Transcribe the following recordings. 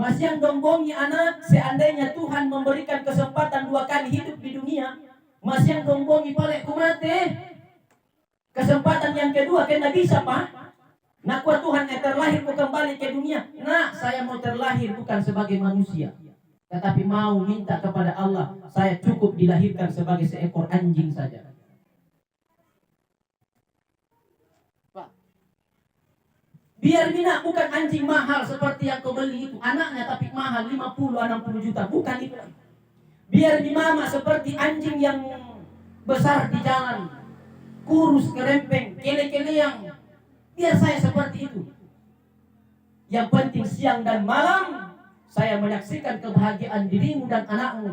Masih yang dombongi anak, seandainya Tuhan memberikan kesempatan 2 kali hidup di dunia, masih yang dombongi palek kumate. Kesempatan yang kedua kena bisa, Pak. Nak kuat Tuhan terlahir ku kembali ke dunia. Nah, saya mau terlahir bukan sebagai manusia, tetapi mau minta kepada Allah, saya cukup dilahirkan sebagai seekor anjing saja. Biar Mina bukan anjing mahal seperti yang kau beli itu. Anaknya tapi mahal 50-60 juta. Bukan itu. Biar di mama seperti anjing yang besar di jalan. Kurus, kerempeng, kele-keleang. Biar saya seperti itu. Yang penting siang dan malam saya menyaksikan kebahagiaan dirimu dan anakmu.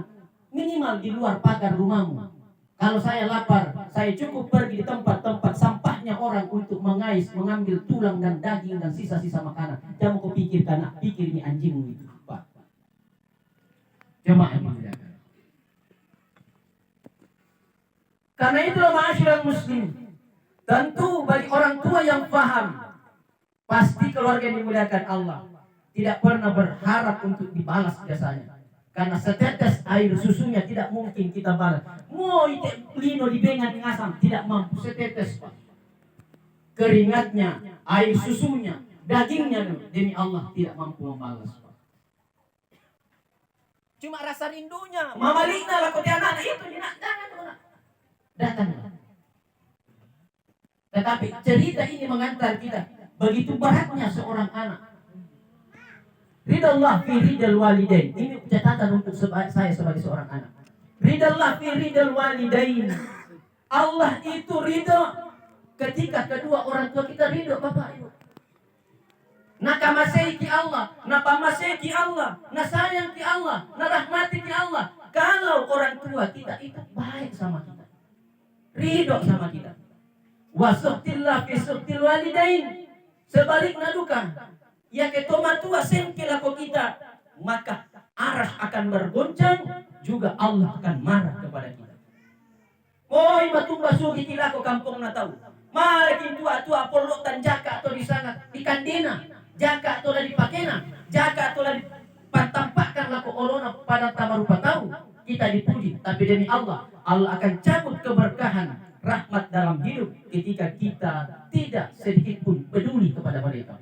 Minimal di luar pagar rumahmu. Kalau saya lapar, saya cukup pergi di tempat-tempat sampahnya orang untuk mengais, mengambil tulang dan daging dan sisa-sisa makanan. Jangan kau pikirkan, pikir ini anjingmu itu, Pak. Jemaah ini. Karena itulah ma'asyiral muslim. Tentu bagi orang tua yang paham, pasti keluarga yang dimuliakan Allah tidak pernah berharap untuk dibalas jasanya. Karena setetes air susunya tidak mungkin kita balas. Mau lino di bengan di asam tidak mampu setetes, Pak. Keringatnya, air susunya, dagingnya demi Allah tidak mampu membalas, Pak. Cuma rasa rindunya. Mama Lina lah kau anak itu jangan datang. Tetapi cerita ini mengantar kita begitu beratnya seorang anak. Ridallah fi ridal walidain. Ini catatan untuk saya sebagai seorang anak. Ridallah fi ridal walidain. Allah itu ridho ketika kedua orang tua kita ridho, Bapak Ibu. Nakamasei ki Allah, napamasei ki Allah, nasayang ki Allah, narahmati ki Allah. Kalau orang tua kita itu baik sama kita, ridho sama kita. Wasuktillah fi suktil walidain. Sebaliknya duka. Ya ketoma tua sengkel aku kita, maka arah akan bergoncang, juga Allah akan marah kepada kita. Oi matumba sugi kilako kampung na tahu. Makin tua-tua polotan jaka atau di sana di kandina, jaka atau di pakena, jaka atau di patampakan lako olona pada tamarupa tahu. Kita dipuji, tapi demi Allah, Allah akan cabut keberkahan rahmat dalam hidup ketika kita tidak sedikit pun peduli kepada mereka.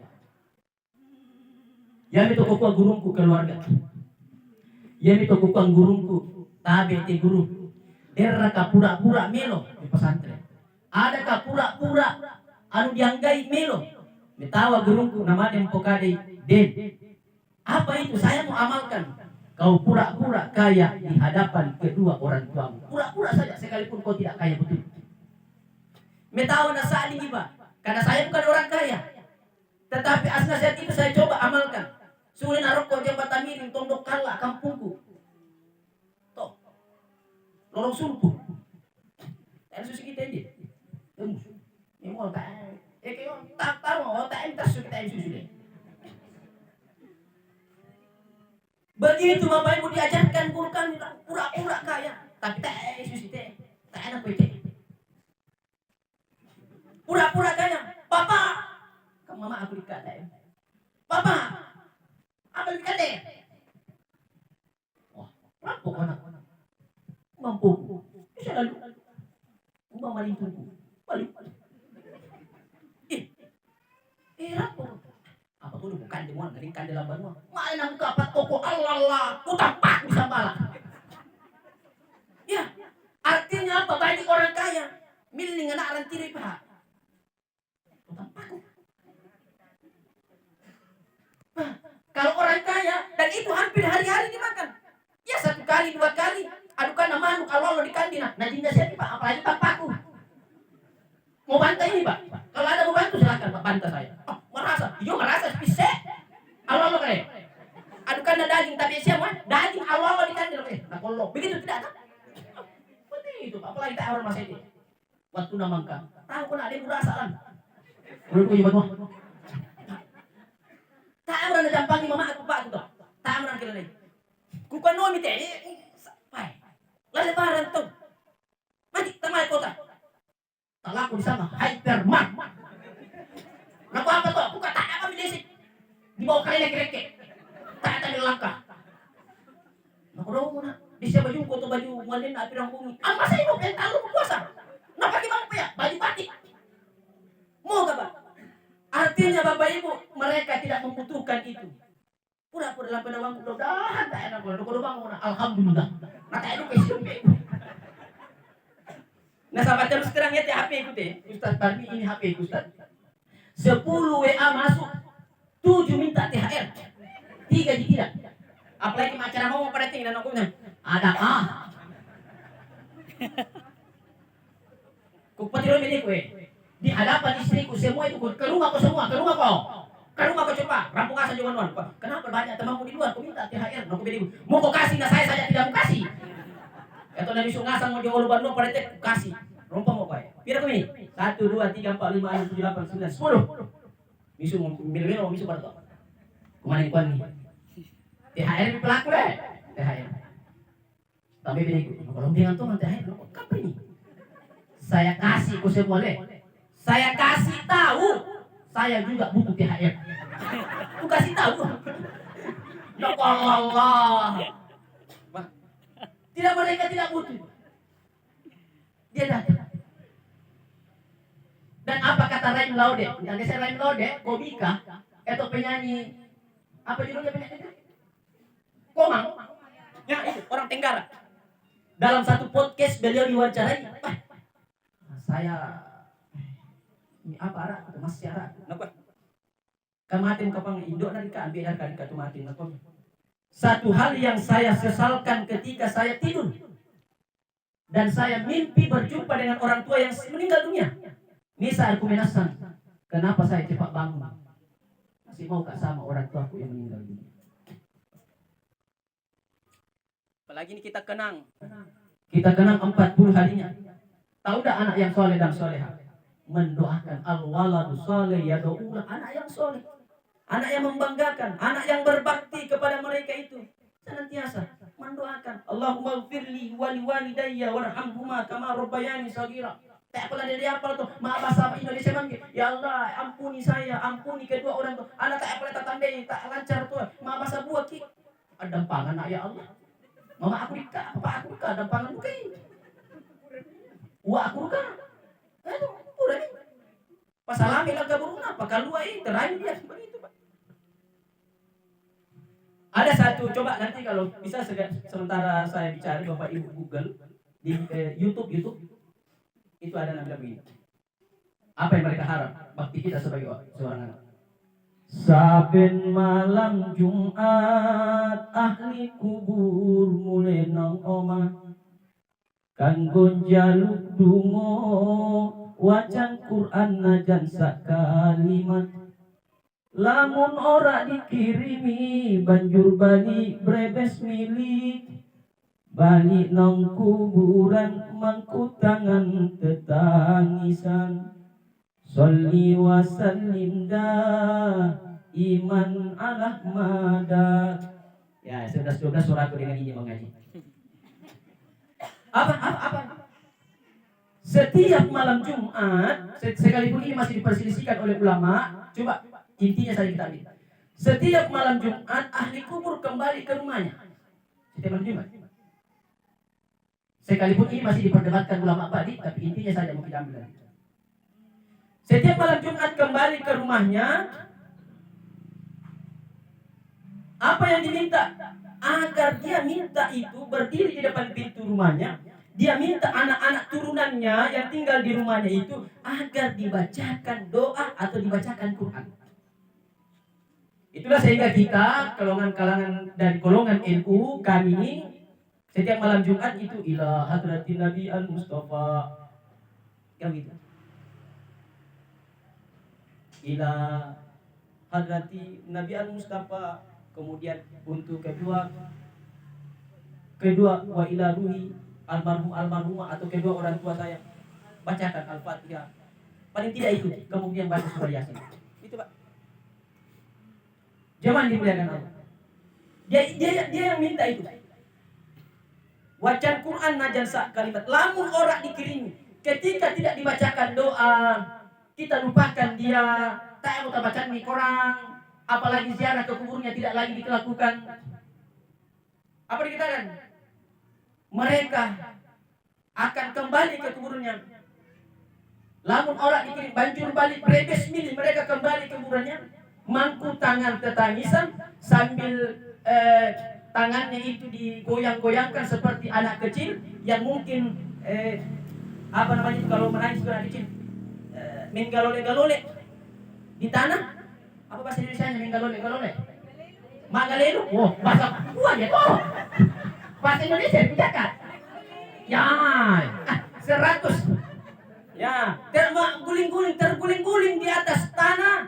Yang itu kokua gurungku keluarga. Yang itu kokua gurungku tabe te guru. Era ka pura-pura melo di pesantren. Ada ka pura-pura anu dianggai melo. Metawa gurungku namanya Mpokade Den. Apa itu? Saya mau amalkan. Kau pura-pura kaya di hadapan kedua orang tuamu. Pura-pura saja sekalipun kau tidak kaya betul. Metawa nasali juga. Karena saya bukan orang kaya. Tetapi nasihat itu saya coba amalkan. Sulit naroko jembatan miring tondok kala kampungku. Toh. Lorong sulpu. Dan susi kita ini. Tembus. Ini mau tak. Kayo tak tahu tak entas kita ini susi. Begitu Bapak Ibu diajarkan bukan pura-pura kaya, tapi tak susi teh. Tak enak pete. Pura-pura kaya. Bapak, kamu mama aku dikata ya. Bapak, apa dikata? Wah, rampok anak. Mampu. Bisa lalu. Ubah maling tunggu. Balik. Rampok. Apa tuh bukan demuan dari kandelan banua. Main aku kapat toko Allah. Utapak bisa balak. Ya, artinya apa? Bagi orang kaya. Miling anak aran tiri pak. Nah, kalau orang kaya dan itu hampir hari-hari dimakan. Ya 1 kali 2 kali. Adukan nama anu kalau di kandina. Nah dinda siapa Pak? Apalagi bapakku. Mau bantai ini Pak? Kalau ada mau bantu silakan Pak bantai saya. Oh, merasa. Yo merasa bisa. Allah kare. Adukan daging tapi siapa? Daging Allah di kandina. Nah kalau begitu tidak kan? Seperti itu Pak. Apalagi tak orang masa ini. Waktu namangka. Tahu kena ada merasa lah. Belum punya bantuan. Tak amran jampangi mama aku Pak tu. Tak amran kira ni. Ku kan nomi teh. Pai. Lalu barang tu. Mati tamai kota. Tak laku di sana. Hypermat. Nak apa tu? Aku kata apa bidesi. Di bawah kali lagi reke. Tak ada langkah. Nak dong muna. Di siya baju ko to baju malin na pirang bumi. Ang masa imo kay talo mo puasa. Napaki bang pa baju batik. Mau ka ba? Artinya Bapak Ibu, mereka tidak membutuhkan itu. Pura-pura dalam penawang mudah-mudahan tak enak kalau kudu bangun. Alhamdulillah. Maka itu kesimpe. Nah, sahabat terus terang ya HP ku teh. Ustaz Barbi ini HP Ustaz. 10 WA masuk, 7 minta THR. 3 tidak. Apalagi acara mau pada tinggal dan aku ada Ku patiro ini kue. Di hadapan istriku semua itu ke rumah kau semua, ke rumah kau coba, rampung asa juga kenapa banyak temanmu di luar, kau minta THR, aku bilang, mau kau kasih, nah saya saja tidak mau kasih. Atau nabi sungasang mau jauh luar pada tek kasih, rompong mau kau. Pira kau ini? 1, 2, 3, 4, 5, 6, 7, 8, 9, 10. Misu mau bilang misu pada tu. Kemarin kuan ni. THR ni pelaku deh, THR. Tapi bilang, kalau bilang tu man THR, apa ini? Saya kasih kau semua deh. Saya kasih tahu, saya juga butuh THR. Aku kasih tahu. Ya Allah. Tidak, mereka tidak butuh. Dia datang. Dan apa kata Raim Laude? Yang saya Raim Laude, komika, atau penyanyi, apa judulnya penyanyi? Komang. Ya itu, orang Tenggara. Dalam satu podcast beliau diwawancarai, saya ini apa arah atau masih arah? Kenapa? Kamatin kapang Indo nanti ambil dari katumatin. Satu hal yang saya sesalkan ketika saya tidur dan saya mimpi berjumpa dengan orang tua yang meninggal dunia. Nisa aku menasan. Kenapa saya cepat bangun? Masih mau gak sama orang tuaku yang meninggal dunia? Apalagi ini kita kenang 40 harinya. Tahu dah anak yang soleh dan solehah? Mendoakan al-waladu soleh yado'ula, anak yang soleh, anak yang membanggakan, anak yang berbakti kepada mereka itu senantiasa mendoakan Allahumma gfirli wali walidayya warhamhuma kama rabbayani shaghira. Tak pernah dia apa tuh maaf bahasa Indonesia man, ya Allah ampuni saya, ampuni kedua orang tuh anak tak pernah tatandai tak lancar tuh maaf bahasa buat ki ada pangan ya Allah mama aku nikah apa aku nikah ada pangan bukan wa aku nikah itu udah nih. Pasalami lang kaburuna, pakaluwa terakhir dia begitu Pak. Ada satu, coba nanti kalau bisa sementara saya bicara Bapak Ibu Google di YouTube itu ada namanya begini. Apa yang mereka harap bakti kita sebagai seorang anak. Saben malam Jumat ahli kubur mulai nang omah kanggo njaluk donga wacan Quran najan sakalimat lamun ora dikirimi banjur balik brebes milik balik nang kuburan mangku tangan tetangisan sholli wa sallim dah iman ala madat. Ya 11-12 suratku dengan ini mengaji. Apa? Setiap malam Jumat, sekalipun ini masih diperselisihkan oleh ulama, coba intinya saya kita ambil. Setiap malam Jumat ahli kubur kembali ke rumahnya. Setiap malam Jumat. Sekalipun ini masih diperdebatkan ulama tadi, tapi intinya saja mau kita ambil. Setiap malam Jumat kembali ke rumahnya. Apa yang diminta? Agar dia minta itu berdiri di depan pintu rumahnya. Dia minta anak-anak turunannya yang tinggal di rumahnya itu agar dibacakan doa atau dibacakan Quran. Itulah sehingga kita kalangan dari golongan NU kami setiap malam Jumat itu ila hadratin Nabi al-Mustafa. Yang gitu. Ila hadrati Nabi al-Mustafa. Kemudian untuk kedua wa ila ruhi almarhumah atau kedua orang tua saya bacakan Al-Fatihah. Paling tidak itu, kemudian baca surah Yasin. Itu Pak. Jangan dimuliakan Allah. Dia yang minta itu. Wacan Quran najan sak kalimat. Lamun orang dikirimi. Ketika tidak dibacakan doa, kita lupakan dia. Tak mau bacakan di Quran. apalagi ziarah ke kuburnya tidak lagi dilakukan. Apa dikatakan? Mereka akan kembali ke kuburnya. Lamun orang dikirim banjur balik beres milih mereka kembali ke kuburnya, mangku tangan ketangisan sambil tangannya itu digoyang-goyangkan seperti anak kecil yang mungkin apa namanya itu kalau menangis anak kecil menggalole-galole di tanah. Apa bahasa Indonesianya menggalole-galole? Magalelo. Oh, bahasa gua ya toh. Bahasa Indonesia dijakat. Ya, 100. Ya, terguling-guling di atas tanah.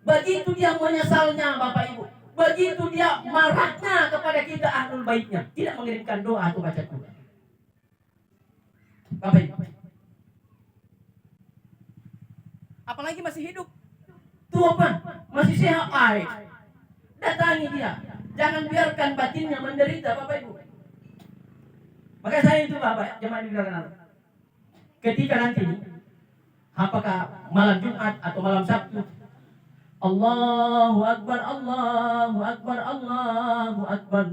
Begitu dia menyesalnya Bapak Ibu. Begitu dia marahnya kepada kita ahlul baitnya. Tidak mengirimkan doa atau baca Quran. Bapak Ibu. Apalagi masih hidup. Tua Pak, masih sehat. Datangi dia. Jangan biarkan batinnya menderita Bapak Ibu. Maka saya itu Bapak, jemaah di belakang. Ketika nanti apakah malam Jumat atau malam Sabtu, Allahu Akbar, Allahu Akbar, Allahu Akbar.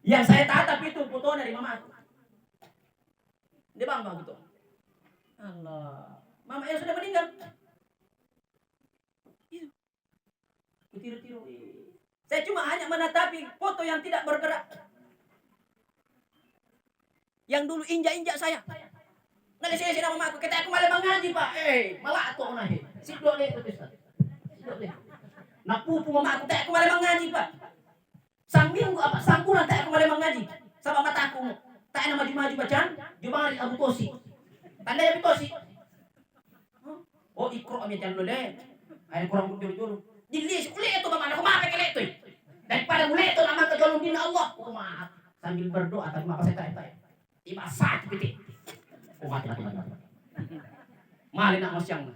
Yang saya tatap itu foto dari mama aku. Dia bangga gitu. Allah, mama yang sudah meninggal. Tiru-tiru. Saya cuma hanya menatapi foto yang tidak bergerak. Yang dulu injak-injak saya. Nggak sini mama aku. Kita aku malah mengaji Pak. Malah aku nahi. Sidok le itu Ustaz. Sidok le. Napupu mama aku. Tak aku malah mengaji Pak. Sang minggu apa? Sang bulan tak aku malah mengaji. Sama mataku. Tak ada maju-maju bacaan. Jumari Abu Tosi. Tanda Abu Tosi. Oh ikro kami jangan le. Ayo kurang jujur. Dilis kulit itu mama aku maaf kele itu. Daripada mulai itu nama kejolong din Allah. Oh maaf. Sambil berdoa tapi apa saya tak. Iba sakit gitu. Oh mati. Mali nak masyang.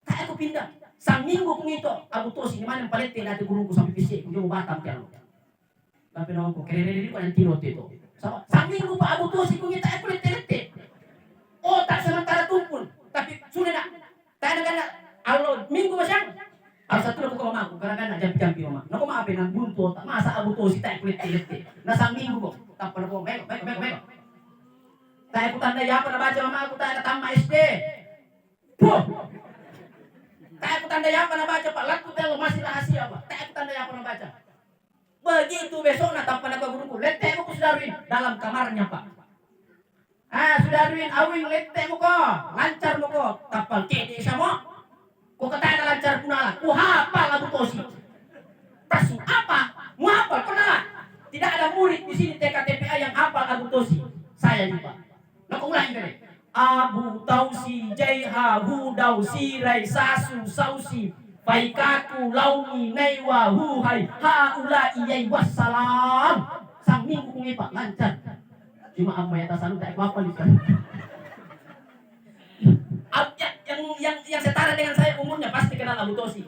Tak aku pindah. Sang minggu kung ito, Abu Tosi, ni manang palete natin gurungku sampai pisik, kung yung batang kaya. Tapi naman ko, kaya ko ng tinot ito. Sang minggu pa Abu Tosi kung ito, ay kulit-tilite. O, tak sementara tumpul. Tapi sulit na. Tayo na gana, alo, minggu masyang. Al satu na ko mama ko, karena jampi-jampi mama. Naku maapin ng bunto, masa Abu Tosi, tayo kulit-tilite. Nasang minggu ko, tapos na ko, meko. Tayo ko tanda yapan na baca mama ko, tayo katama SD. Puh! Tayo ko tanda yapan na baca Pak, laku telo masih rahasia Pak. Tayo ko tanda yapan na baca. Begitu besok na tanpa na guruku, lete mo ko si Darwin dalam kamarnya Pak. Si Darwin, awing lete mo ko, lancar mo ko, tapal kede siya mo. Kung kataya na lancar punala, kuhapal Abu Tosi. Tas apa? Mo hapal, punala. Tidak ada murid di sini TKTPA yang hafal Abu Tosi. Saya nih Pak. Nakuulahin ka rin. Abu Tausi, Jaiha, Hudausi, Rai, Sasu, Sausi, Paikaku, Launi, Naiwa, Huhai, Haula, Iyai, Wassalam. Sang minggu kong Pak, lancar. Cuma apa ya tasan tak apa nih kan? Yang setara dengan saya umurnya pasti kenal Abu Tausi.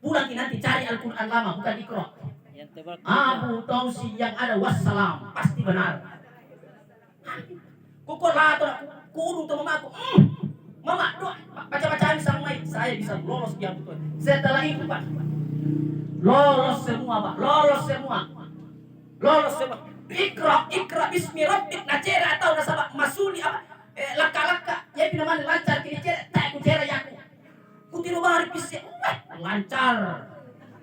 Pulang nanti cari Al-Quran lama, bukan Iqra. Abu Tausi yang ada Wassalam, pasti benar. Kukor lato kurung to mama aku. Mama, doa baca-bacaan sang mai, saya bisa lolos di Abu Tosi. Setelah itu Pak, lolos semua Pak, lolos semua. Ikra bismi rabbik najera atau nasabak masuli apa laka-laka ya pinaman lancar kini cera tak ku cera yaku. Ku tiru bahari pisik lancar.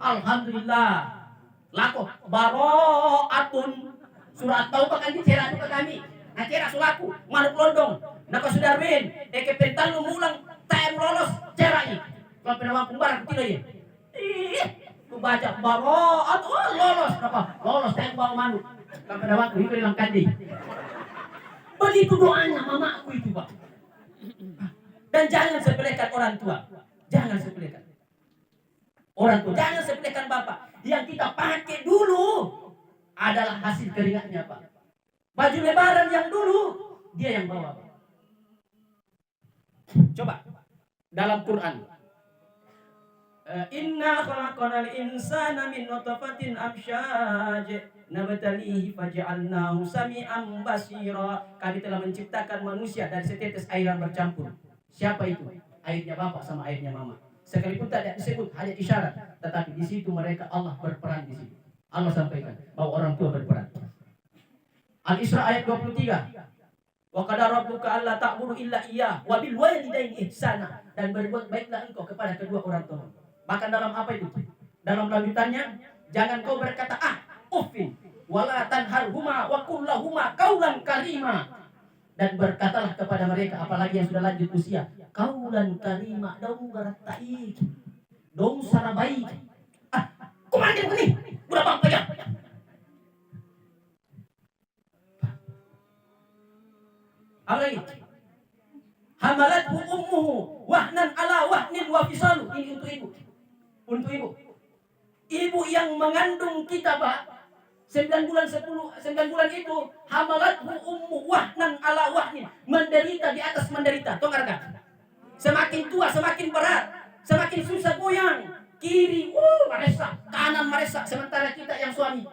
Alhamdulillah. Lako baro'atun surat taubah kan cera itu ke kami. Acera sulaku, manuk londong, naka Sudarwin, pental mulang, tayo lolos, cerai. Kalau penawang kumbarang tidak ya. Ku baca baro, lolos, napa? Lolos tayo bawa manuk. Kalau penawang ku hilang kandi. Begitu doanya mama aku itu Pak. Dan jangan sepelekan orang tua, jangan sepelekan. Orang tua, jangan sepelekan bapak. Yang kita pakai dulu adalah hasil keringatnya Pak. Baju lebaran yang dulu dia yang bawa. Coba dalam Quran. Inna khalaqnal insana min nutfatin amsyaj nabtalihi faj'alnahu sami'an basira. Kami telah menciptakan manusia dari setetes air yang bercampur. Siapa itu? Airnya bapak sama airnya mama. Sekalipun tidak disebut, hanya isyarat. Tetapi di situ mereka Allah berperan di situ. Allah sampaikan bahwa orang tua berperan. Al-Isra ayat 23. Wa qad rabbuka alla ta'budu illa iyyah wa bil walidaini ihsana, dan berbuat baiklah engkau kepada kedua orang tua. Bahkan dalam apa itu? Dalam lanjutannya, jangan kau berkata uffin wala tanharhuma wa qul lahuma qaulan karima, dan berkatalah kepada mereka, apalagi yang sudah lanjut usia, qaulan karima, dong garatai, dong sana baik. Kumandir ini udah bang pegang. Apa lagi? Hamalathu ummuhu wahnan ala wahnin wa fisalu. Ini untuk ibu. Untuk ibu. Ibu yang mengandung kita, Pak. 9 bulan itu hamalathu ummu wahnan ala wahnin, menderita di atas menderita. Tahu enggak? Semakin tua semakin berat, semakin susah goyang. Kiri meresak, kanan meresak, sementara kita yang suami.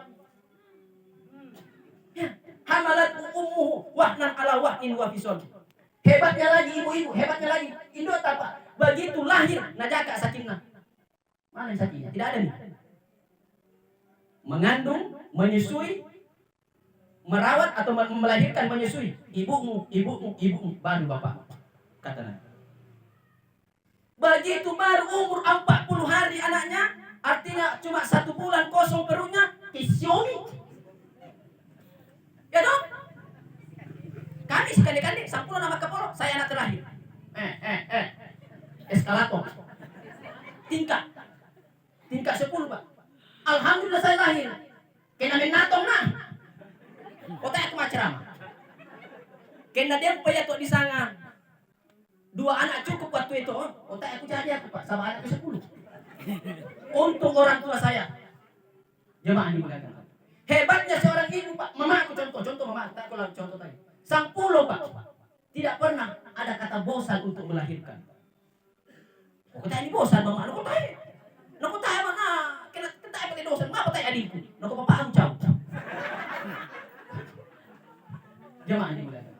Ya. Hamalathu ummuhu wahnan ala wahnin wa fisal. Hebatnya lagi ibu-ibu, hebatnya lagi Indo apa? Begitu lahir najaka sakinah. Mana sakinah? Tidak ada nih. Mengandung, menyusui, merawat atau melahirkan, menyusui. Ibumu, baru bapak. Kata Nabi. Begitu baru umur 40 hari anaknya, artinya cuma 1 bulan kosong perutnya, kisiomi. Ya dong? Kami sekali-kali sampul nama kepala, saya anak terakhir. Eskalator. Tingkat 10, Pak. Alhamdulillah saya lahir. Kena menatong nah. Otak aku macam. Kena dia payah tuh di sana. 2 anak cukup waktu itu. Otak aku jadi aku, Pak, sama anak 10. Untuk orang tua saya. Jemaah dimuliakan. Hebatnya seorang ibu, Pak. Mama aku contoh mama, tak aku contoh tadi. Sang pulau, Pak. Tidak pernah ada kata bosan untuk melahirkan. Kok ini bosan, Mama? Kok tahu mana? Kita pakai dosen, apa tahu adikku? Kok papa aku jauh. Jemaah dimuliakan.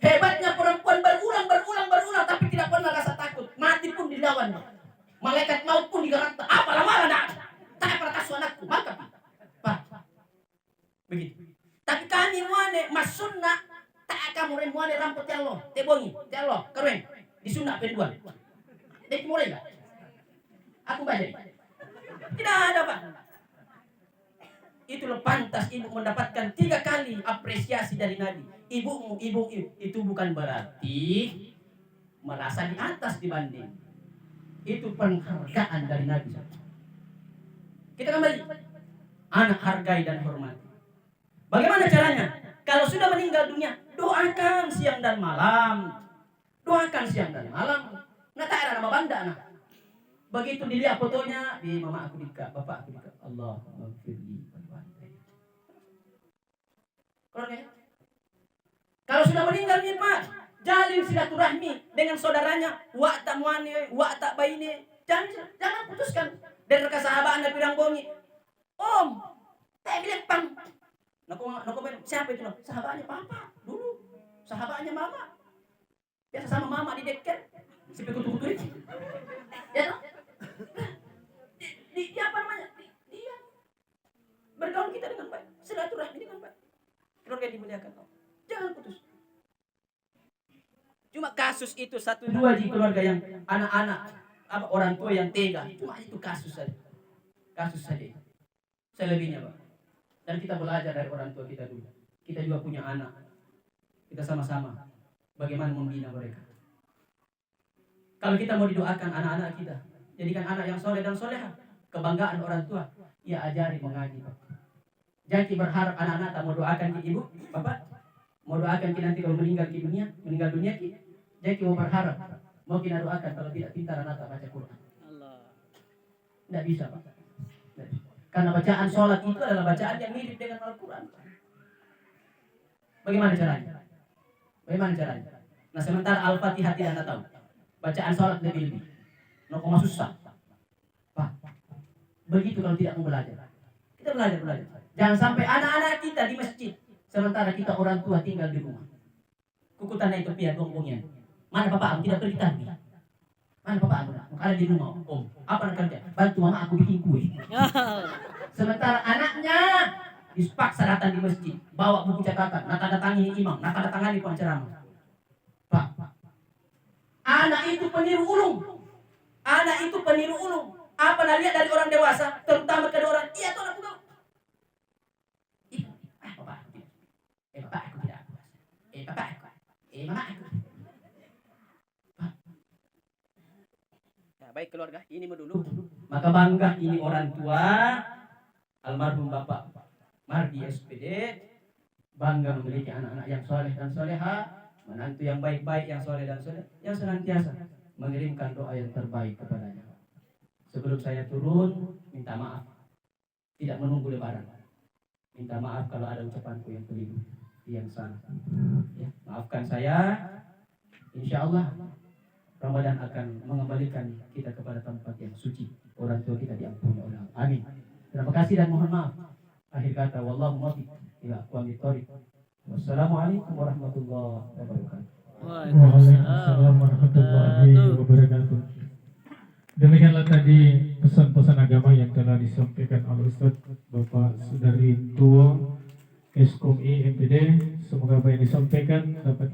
Hebatnya perempuan berulang tapi tidak pernah rasa takut. Mati pun dilawan. Malaikat maut pun digerak. Apalah malah nak. Tak pernah kasih anakku. Maka Pak. Begitu. Tapi kami muane mas sunnah tak akan muane rambut Allah. Tebongi, Allah keren. Di sunnah penduan. Dek mulai enggak? Aku baca. Tidak ada, Pak. Itulah pantas ibu mendapatkan 3 kali apresiasi dari Nabi. Ibu itu bukan berarti merasa di atas dibanding. Itu penghargaan dari Nabi. Kita kembali. Anak hargai dan hormati. Bagaimana caranya? Kalau sudah meninggal dunia, doakan siang dan malam. Nah, tak ada nama banda anak. Begitu dilihat fotonya, di mama aku dika, bapak aku dika. Allah maghfirli. Kalau sudah meninggal nih, Pak, jalin silaturahmi dengan saudaranya, wa tak muane, wa tak baine. Jangan putuskan. Dan rekan sahabat Anda bilang bongi. Om, tak bilang pang. Siapa itu? Sahabatnya papa dulu, sahabatnya mama. Biasa sama mama di dekat, si kutu-kutu itu. Ya no? Dia apa namanya? Dia bergaul kita dengan baik, silaturahmi dengan baik. Keluarga dimuliakan. Jangan putus. Cuma kasus itu 1-2 di keluarga yang anak-anak, orang tua yang tega. Cuma itu kasus saja. Selebihnya, Pak. Dan kita belajar dari orang tua kita dulu. Kita juga punya anak. Kita sama-sama bagaimana membina mereka. Kalau kita mau didoakan anak-anak kita, jadikan anak yang soleh dan soleha. Kebanggaan orang tua, ya ajari mengaji, Pak. Jangan berharap anak-anak tak mau doakan ki ibu, bapak, mau doakan ki nanti kalau meninggal dunia ki. Jangan mau berharap, mau kita doakan kalau tidak pintar anak tak baca Quran. Tidak bisa, Pak. Karena bacaan sholat itu adalah bacaan yang mirip dengan Al-Quran. Bagaimana caranya? Nah, sementara Al-Fatihah tidak Anda tahu. Bacaan sholat lebih. Nokoma susah. Pak, begitu kalau tidak mau belajar. Kita belajar. Jangan sampai anak-anak kita di masjid, sementara kita orang tua tinggal di rumah. Kukutan itu pihak bongbongnya. Mana bapak tidak pergi tahbih. Mana papa aku? Ada di rumah, om. Apa nak kerja? Bantu mama aku bikin kue. Sementara anaknya dipaksa datang di masjid, bawa buku catatan, nak tanda tangan imam, nak tanda tangan di penceramah. Pak, anak itu peniru ulung. Anak itu peniru ulung. Apa nak lihat dari orang dewasa, terutama kedua orang, iya tuh anak kau. Bapak aku tidak. Bapak aku tidak puas. Bapak aku. Mama aku. Ya, baik keluarga, ini dulu. Maka bangga ini orang tua almarhum Bapak Mardi SPD, bangga memiliki anak-anak yang soleh dan soleha, menantu yang baik-baik, yang soleh dan soleh, yang senantiasa mengirimkan doa yang terbaik kepadanya. Sebelum saya turun, minta maaf, tidak menunggu lebaran. Minta maaf kalau ada ucapanku yang keliru, yang salah. Ya, maafkan saya. Insya Allah Ramadan akan mengembalikan kita kepada tempat yang suci. Orang tua kita diampuni oleh Allah. Amin. Terima kasih dan mohon maaf. Akhir kata, wallahu muwaffiq ila aqwamit thoriq. Wassalamualaikum warahmatullahi wabarakatuh. Waalaikumsalam warahmatullahi wabarakatuh. Demikianlah tadi pesan-pesan agama yang telah disampaikan oleh Ustaz Bapak Sudarito Eskom MPD. Semoga apa yang disampaikan dapat